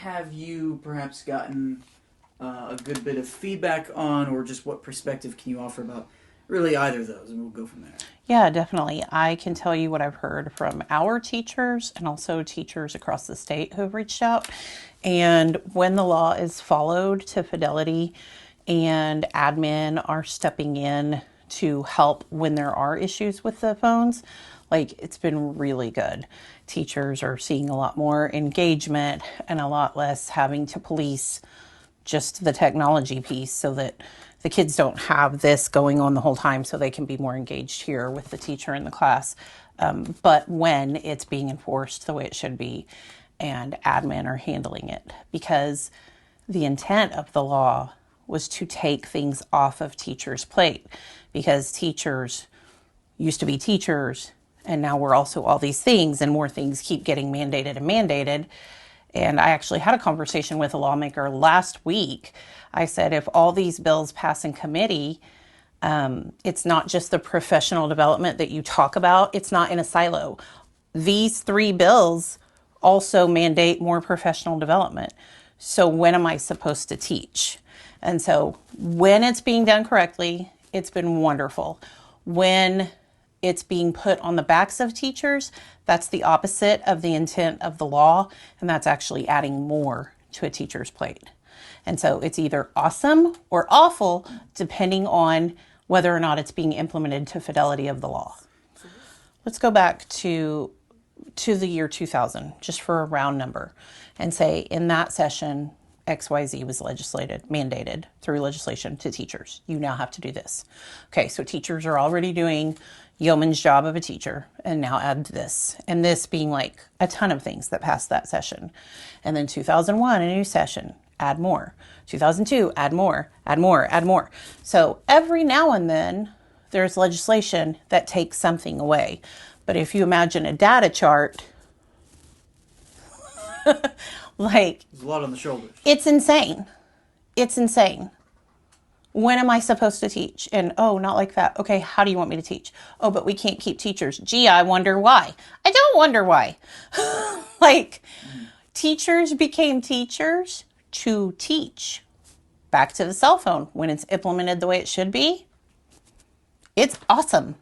have you perhaps gotten a good bit of feedback on, or just what perspective can you offer about really either of those, and we'll go from there. Yeah, definitely. I can tell you what I've heard from our teachers and also teachers across the state who have reached out. And when the law is followed to fidelity and admin are stepping in to help when there are issues with the phones, like it's been really good. Teachers are seeing a lot more engagement and a lot less having to police just the technology piece so that the kids don't have this going on the whole time so they can be more engaged here with the teacher in the class. But when it's being enforced the way it should be and admin are handling it, because the intent of the law was to take things off of teachers' plate, because teachers used to be teachers and now we're also all these things, and more things keep getting mandated. And I actually had a conversation with a lawmaker last week. I said, if all these bills pass in committee, it's not just the professional development that you talk about. It's not in a silo. These three bills also mandate more professional development. So when am I supposed to teach? And so when it's being done correctly, it's been wonderful. When it's being put on the backs of teachers, that's the opposite of the intent of the law, and that's actually adding more to a teacher's plate. And so it's either awesome or awful, depending on whether or not it's being implemented to fidelity of the law. Let's go back to the year 2000, just for a round number, and say in that session, XYZ was mandated through legislation to teachers. You now have to do this. Okay, so teachers are already doing yeoman's job of a teacher, and now add this. And this being like a ton of things that passed that session. And then 2001, a new session, add more. 2002, add more, add more, add more. So every now and then, there's legislation that takes something away. But if you imagine a data chart, like, There's a lot on the shoulders. it's insane. It's insane. When am I supposed to teach? And oh, not like that. Okay, how do you want me to teach? Oh, but we can't keep teachers. Gee, I wonder why. I don't wonder why. Like, teachers became teachers to teach. Back to the cell phone. When it's implemented the way it should be, it's awesome.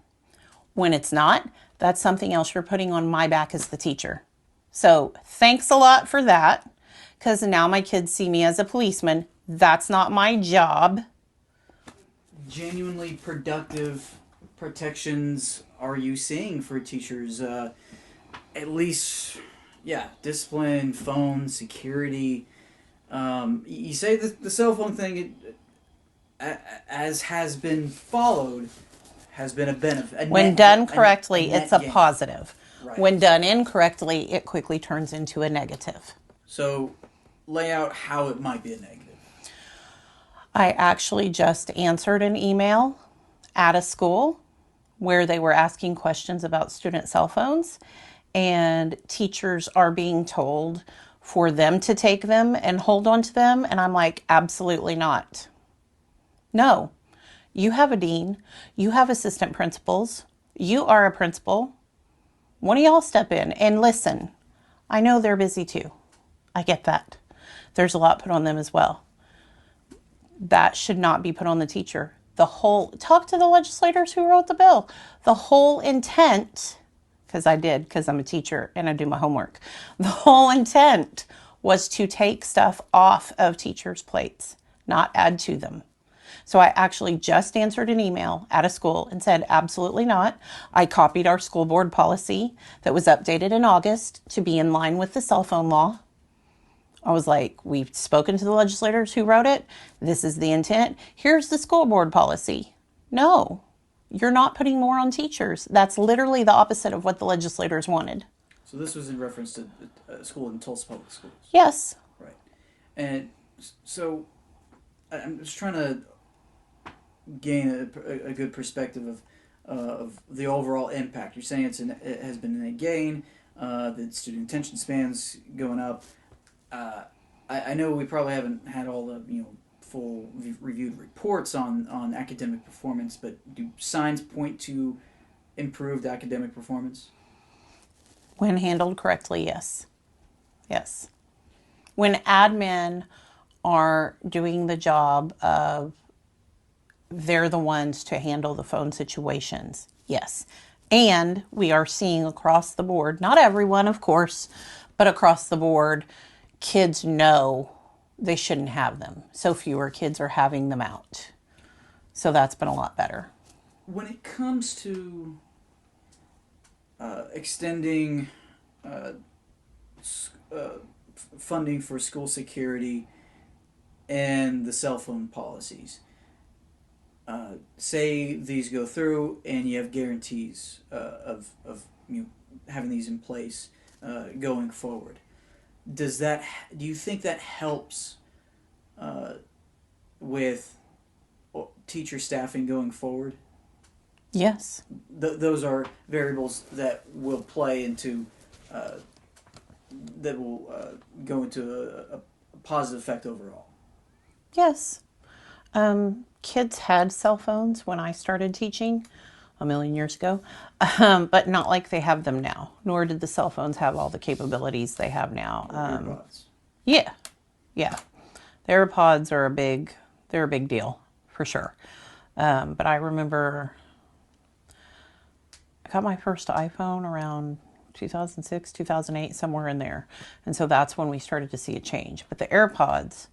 When it's not, that's something else you're putting on my back as the teacher. So thanks a lot for that, because now my kids see me as a policeman. That's not my job. Genuinely productive protections are you seeing for teachers? At least, yeah, discipline, phone, security. You say the cell phone thing, as has been followed, has been a benefit. When done correctly, it's a gain. positive. Right. When done incorrectly, it quickly turns into a negative. So, lay out how it might be a negative. I actually just answered an email at a school where they were asking questions about student cell phones, and teachers are being told for them to take them and hold on to them. And I'm like, absolutely not. No, you have a dean, you have assistant principals, you are a principal. One of y'all step in and listen. I know they're busy too. I get that. There's a lot put on them as well. That should not be put on the teacher. Talk to the legislators who wrote the bill. The whole intent, because I'm a teacher and I do my homework. The whole intent was to take stuff off of teachers' plates, not add to them. So I actually just answered an email at a school and said, absolutely not. I copied our school board policy that was updated in August to be in line with the cell phone law. I was like, we've spoken to the legislators who wrote it. This is the intent. Here's the school board policy. No, you're not putting more on teachers. That's literally the opposite of what the legislators wanted. So this was in reference to a school in Tulsa Public Schools. Yes. Right. And so I'm just trying to gain a good perspective of the overall impact. You're saying it has been a gain, the student attention spans going up. I know we probably haven't had all the full reviewed reports on academic performance, but do signs point to improved academic performance? When handled correctly, yes. Yes. When admin are doing the job of, they're the ones to handle the phone situations, yes. And we are seeing across the board, not everyone, of course, but across the board, kids know they shouldn't have them. So fewer kids are having them out. So that's been a lot better. When it comes to extending uh, funding for school security and the cell phone policies, say these go through and you have guarantees of having these in place going forward. Do you think that helps with teacher staffing going forward? Yes. Those are variables that will play into that will go into a positive effect overall. Yes. Kids had cell phones when I started teaching a million years ago, but not like they have them now, nor did the cell phones have all the capabilities they have now. Earbuds. Yeah, yeah. The AirPods are they're a big deal for sure. But I remember I got my first iPhone around 2006, 2008, somewhere in there. And so that's when we started to see a change. But the AirPods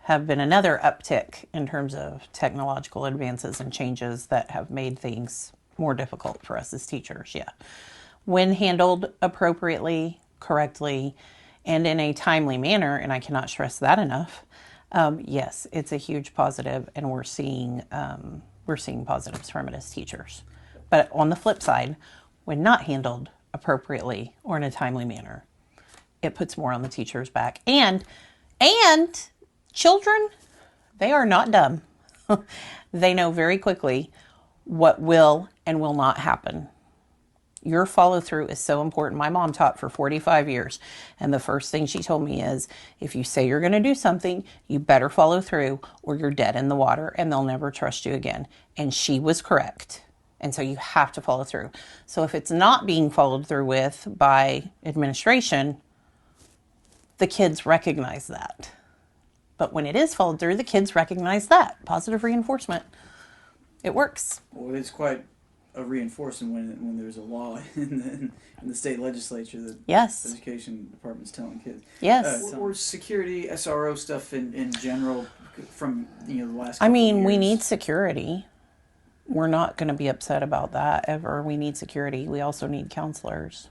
have been another uptick in terms of technological advances and changes that have made things more difficult for us as teachers. Yeah. When handled appropriately, correctly, and in a timely manner, and I cannot stress that enough, yes, it's a huge positive, and we're seeing positives from it as teachers. But on the flip side, when not handled appropriately or in a timely manner, it puts more on the teacher's back. And children, they are not dumb. They know very quickly what will and will not happen. Your follow through is so important. My mom taught for 45 years, and the first thing she told me is, if you say you're going to do something, you better follow through or you're dead in the water and they'll never trust you again. And she was correct. And so you have to follow through. So if it's not being followed through with by administration, the kids recognize that. But when it is followed through, the kids recognize that. Positive reinforcement. It works. Well, it's quite a reinforcement when there's a law in the state legislature that Yes. education department's telling kids. Yes. Or security, SRO stuff in general from the last I couple mean, of we years. need security. We're not going to be upset about that ever. We need security. We also need counselors.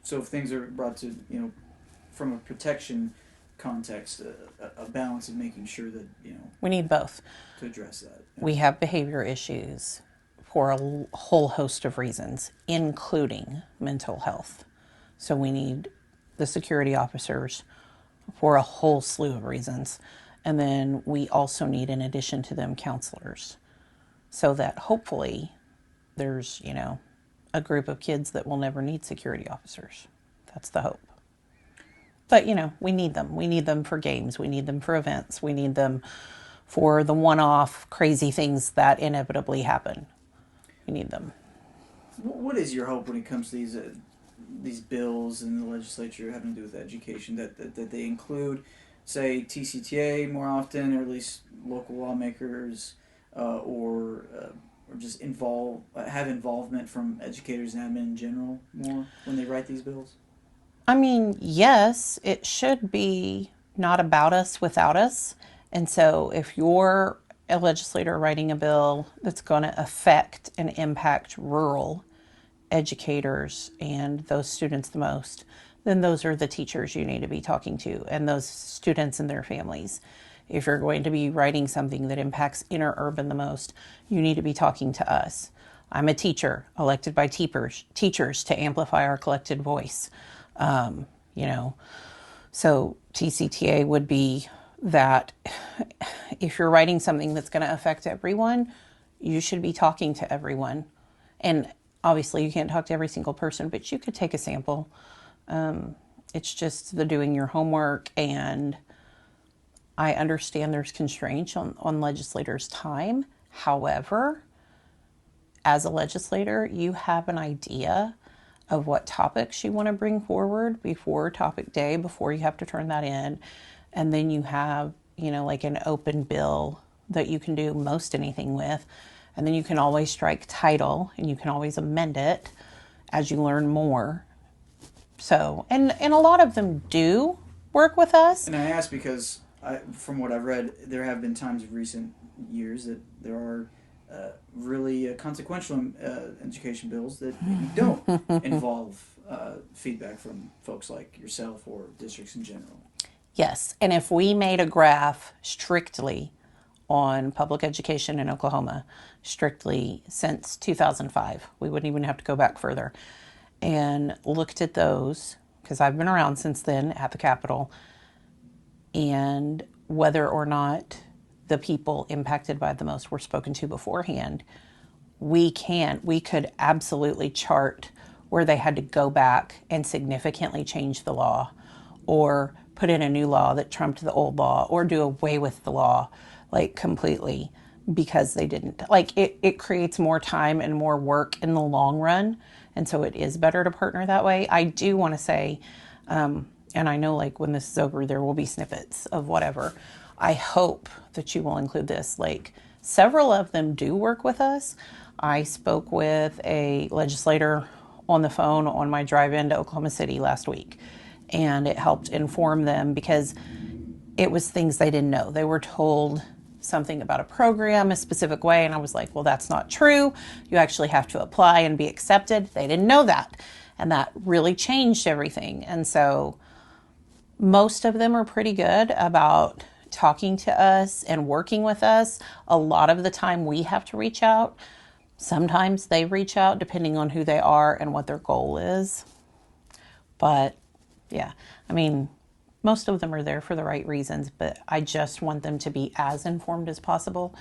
So if things are brought to, from a protection context, a balance of making sure that, We need both. to address that. We have behavior issues for a whole host of reasons, including mental health. So we need the security officers for a whole slew of reasons. And then we also need, in addition to them, counselors. So that hopefully there's, a group of kids that will never need security officers. That's the hope. But, we need them. We need them for games. We need them for events. We need them for the one-off crazy things that inevitably happen. We need them. What is your hope when it comes to these bills in the legislature having to do with education, that they include, say, TCTA more often, or at least local lawmakers, or just have involvement from educators and admin in general more when they write these bills? I mean, yes, it should be not about us without us. And so if you're a legislator writing a bill that's going to affect and impact rural educators and those students the most, then those are the teachers you need to be talking to and those students and their families. If you're going to be writing something that impacts interurban the most, you need to be talking to us. I'm a teacher elected by teachers to amplify our collected voice. So TCTA would be that if you're writing something that's going to affect everyone, you should be talking to everyone. And obviously you can't talk to every single person, but you could take a sample. It's just the doing your homework, and I understand there's constraints on legislators' time. However, as a legislator, you have an idea of what topics you want to bring forward before topic day, before you have to turn that in. And then you have, like an open bill that you can do most anything with. And then you can always strike title and you can always amend it as you learn more. So, and a lot of them do work with us. And I ask because, from what I've read, there have been times of recent years that there are really consequential education bills that maybe don't involve feedback from folks like yourself or districts in general. Yes, and if we made a graph strictly on public education in Oklahoma, strictly since 2005, we wouldn't even have to go back further, and looked at those, because I've been around since then at the Capitol, and whether or not the people impacted by the most were spoken to beforehand, we could absolutely chart where they had to go back and significantly change the law, or put in a new law that trumped the old law, or do away with the law like completely because they didn't. Like it creates more time and more work in the long run. And so it is better to partner that way. I do want to say, and I know like when this is over, there will be snippets of whatever. I hope that you will include this. Like several of them do work with us. I spoke with a legislator on the phone on my drive into Oklahoma City last week, and it helped inform them because it was things they didn't know. They were told something about a program a specific way, and I was like, well, that's not true. You actually have to apply and be accepted. They didn't know that, and that really changed everything. And so most of them are pretty good about talking to us and working with us. A lot of the time we have to reach out. Sometimes they reach out depending on who they are and what their goal is. But yeah, I mean, most of them are there for the right reasons, but I just want them to be as informed as possible.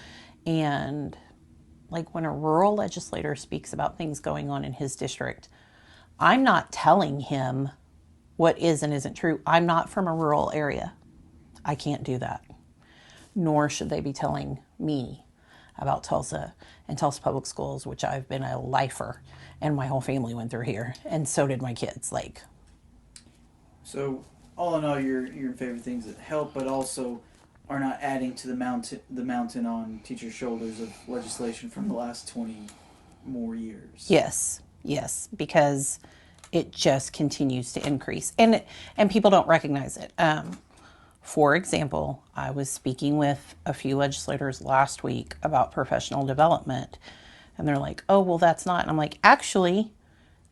And like when a rural legislator speaks about things going on in his district, I'm not telling him what is and isn't true. I'm not from a rural area. I can't do that. Nor should they be telling me about Tulsa and Tulsa Public Schools, which I've been a lifer, and my whole family went through here, and so did my kids. So all in all, you're in favor of things that help, but also are not adding to the mountain on teachers' shoulders of legislation from the last 20 more years. Yes, because it just continues to increase, and people don't recognize it. For example, I was speaking with a few legislators last week about professional development, and they're like, oh, well, that's not. And I'm like, actually,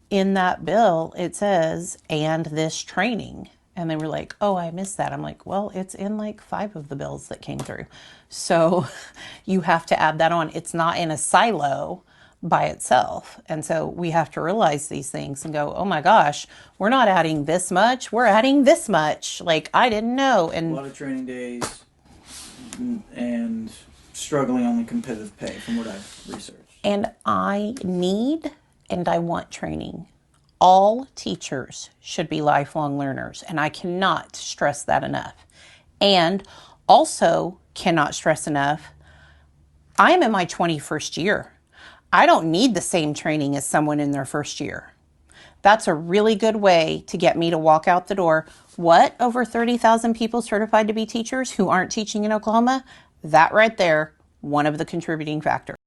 in that bill, it says, and this training. And they were like, oh, I missed that. I'm like, well, it's in like 5 of the bills that came through. So you have to add that on. It's not in a silo by itself. And so we have to realize these things and go, oh my gosh, we're not adding this much. We're adding this much. Like, I didn't know. And a lot of training days and struggling on the competitive pay from what I've researched. And I need and I want training. All teachers should be lifelong learners, and I cannot stress that enough. And also cannot stress enough, I am in my 21st year. I don't need the same training as someone in their first year. That's a really good way to get me to walk out the door. What? Over 30,000 people certified to be teachers who aren't teaching in Oklahoma? That right there, one of the contributing factors.